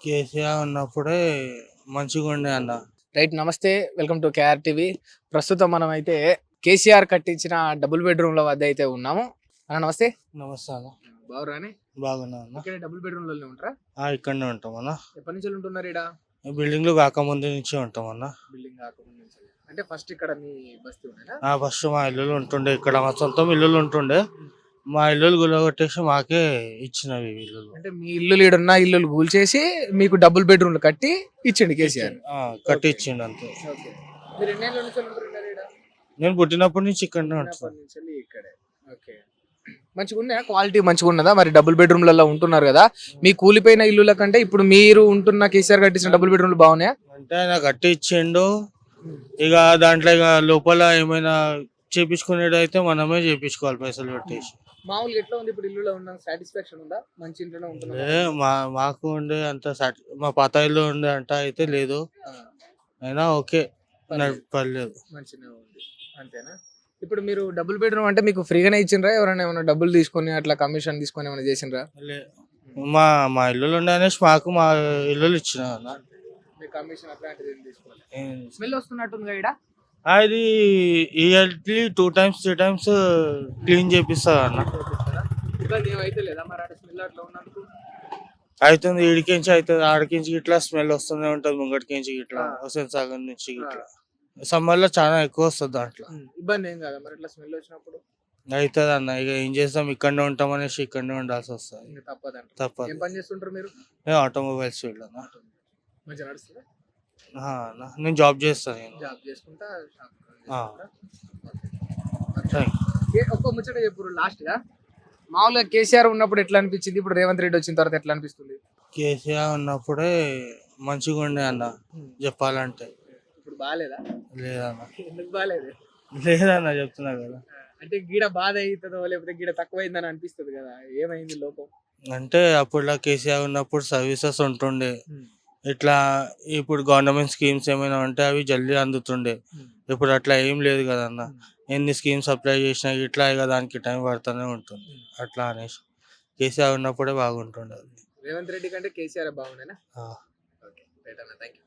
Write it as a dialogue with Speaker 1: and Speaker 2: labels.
Speaker 1: కేసీఆర్ ఉన్నప్పుడే మంచిగుండే అన్న.
Speaker 2: రైట్, నమస్తే, వెల్కమ్ టు కేఆర్ టీవీ. ప్రస్తుతం మనం అయితే కేసీఆర్ కట్టించిన డబుల్ బెడ్రూమ్ల వద్ద అయితే ఉన్నాము. అన్న నమస్తే.
Speaker 1: నమస్తే అన్న.
Speaker 2: బాగురాని?
Speaker 1: బాగున్నా అన్న.
Speaker 2: ఇక్కడ డబుల్ బెడ్రూమ్ లోనే ఉంటారా?
Speaker 1: ఇక్కడనే ఉంటాం అన్న.
Speaker 2: ఎప్పటి నుంచి ఉంటున్నారు ఇక్కడ?
Speaker 1: బిల్డింగ్లు కాకముందు నుంచి ఉంటాం అన్న.
Speaker 2: బిల్డింగ్ కాకముందు నుంచి. అంటే ఫస్ట్ ఇక్కడ మీ బస్తీ ఉండేనా?
Speaker 1: ఫస్ట్ మా ఇల్లులు ఉంటుండే, ఇక్కడ మా సొంతం ఇల్లులు ఉంటుండే. మా ఇల్లులు గులగొట్టేసి మాకే ఇచ్చినవి ఇల్లులు.
Speaker 2: అంటే మీ ఇల్లు ఈడున్న ఇల్లులు కూల్చేసి మీకు డబుల్ బెడ్రూమ్లు కట్టి ఇచ్చిండు కేసీఆర్.
Speaker 1: కట్టి ఇచ్చిండు అంతే.
Speaker 2: ఓకే. మీరు ఎన్నేళ్ళ నుంచి ఉంటున్నారు ఇక్కడ?
Speaker 1: నేను పుట్టినప్పటి నుంచి ఇక్కడనే ఉంటాను.
Speaker 2: చిన్నప్పటి నుంచి ఇక్కడే. ఓకే. మంచిగా ఉన్నాయా? క్వాలిటీ మంచిగా ఉన్నదా? మరి డబుల్ బెడ్రూమ్లలో ఉంటున్నారు కదా, మీ కూలిపోయిన ఇల్లుల కంటే ఇప్పుడు మీరు ఉంటున్న కేసీఆర్ కట్టించిన డబుల్ బెడ్రూమ్లు బాగున్నాయా?
Speaker 1: అంటే ఆయన కట్టి ఇచ్చిండు. ఇక దాంట్లో ఇక లోపల ఏమైనా చేపించుకునేది అయితే మనమే చేపించుకోవాలి పైసలు పెట్టేసి.
Speaker 2: మామూలుగా ఎట్లా ఉంది ఇప్పుడు ఇల్లులో ఉన్న సాటిస్ఫాక్షన్ ఉందా? మంచి ఇంట్లోనే ఉంటున్నా?
Speaker 1: మాకు ఉండే అంత మా పాత ఇల్లు ఉండే అంట అయితే లేదు. అయినా ఓకే, పర్లేదు,
Speaker 2: మంచిగా ఉంది. అంతేనా? ఇప్పుడు మీరు డబుల్ బెడ్రూమ్ అంటే మీకు ఫ్రీగానే ఇచ్చిండ్రా? ఎవరైనా ఏమైనా డబ్బులు తీసుకొని అట్లా కమిషన్ తీసుకొని ఏమైనా చేసిండ్రా?
Speaker 1: మా మా ఇల్లులు ఉండే అనేసి మాకు మా ఇల్లులు ఇచ్చిన
Speaker 2: కమిషన్ అట్లాంటిది ఏం తీసుకోవాలి. స్మెల్ వస్తున్నట్టుంది ఇక్కడ.
Speaker 1: అది ఇయర్లీ 2 times 3 times క్లీన్ చేపిస్తారు అన్న.
Speaker 2: ఇబ్బంది ఏమైతే లేదా మరి అట్లా స్మెల్ అట్లా ఉన్నందుకు?
Speaker 1: అవుతుంది, ఈడికించి అవుతుంది, ఆడికించి ఇట్లా స్మెల్ వస్తూనే ఉంటుంది, ముంగటికించి ఇట్లా హుసేన్ సాగర్ నుంచి ఇట్లా. సమ్మర్ లో చాలా ఎక్కువ వస్తుంది దాంట్లో.
Speaker 2: ఇబ్బంది ఏం కదా మరి ఇట్లా స్మెల్ వచ్చినప్పుడు?
Speaker 1: అవుతుంది అన్న. ఇక ఏం చేస్తాం, ఇక్కడనే ఉంటాం అనేసి ఇక్కడనే ఉండాల్సి వస్తుంది. తప్పదు.
Speaker 2: ఏం పని చేస్తుంటారు మీరు?
Speaker 1: ఆటోమొబైల్స్ ఫీల్డ్ అన్న.
Speaker 2: మంచిగా నడుస్తుందా?
Speaker 1: నేను జాబ్ చేస్తాను.
Speaker 2: జాబ్ చేసుకుంటా. ఒక్క ముచ్చట చెప్పు లాస్ట్ గా. మామూలుగా కేసీఆర్ ఉన్నప్పుడు ఎట్లా అనిపించింది, ఇప్పుడు రేవంత్ రెడ్డి వచ్చిన తర్వాత ఎట్లా అనిపిస్తుంది?
Speaker 1: కేసీఆర్ ఉన్నప్పుడే మంచిగా ఉండే అన్న చెప్పాలంటే.
Speaker 2: ఇప్పుడు బాగాలేదా?
Speaker 1: లేదన్న.
Speaker 2: ఎందుకు బాగాలేదు?
Speaker 1: లేదన్న చెప్తున్నా కదా.
Speaker 2: అంటే గీడ బాధ అవుతుందో లేకపోతే గీడ తక్కువైందని అనిపిస్తుంది కదా, ఏమైంది లోపం?
Speaker 1: అంటే అప్పుడులా కేసీఆర్ ఉన్నప్పుడు సర్వీసెస్ ఉంటుండే. ఇట్లా ఇప్పుడు గవర్నమెంట్ స్కీమ్స్ ఏమైనా ఉంటే అవి జల్దీ అందుతుండే. ఇప్పుడు అట్లా ఏం లేదు కదన్న. ఎన్ని స్కీమ్స్ అప్లై చేసినా ఇట్లా ఇక దానికి టైం పడుతూనే ఉంటుంది. అట్లా అనేసి కేసీఆర్ ఉన్నప్పుడే బాగుంటుండే.
Speaker 2: రేవంత్ రెడ్డి కంటే కేసీఆర్ బాగుండేనా? Thank you.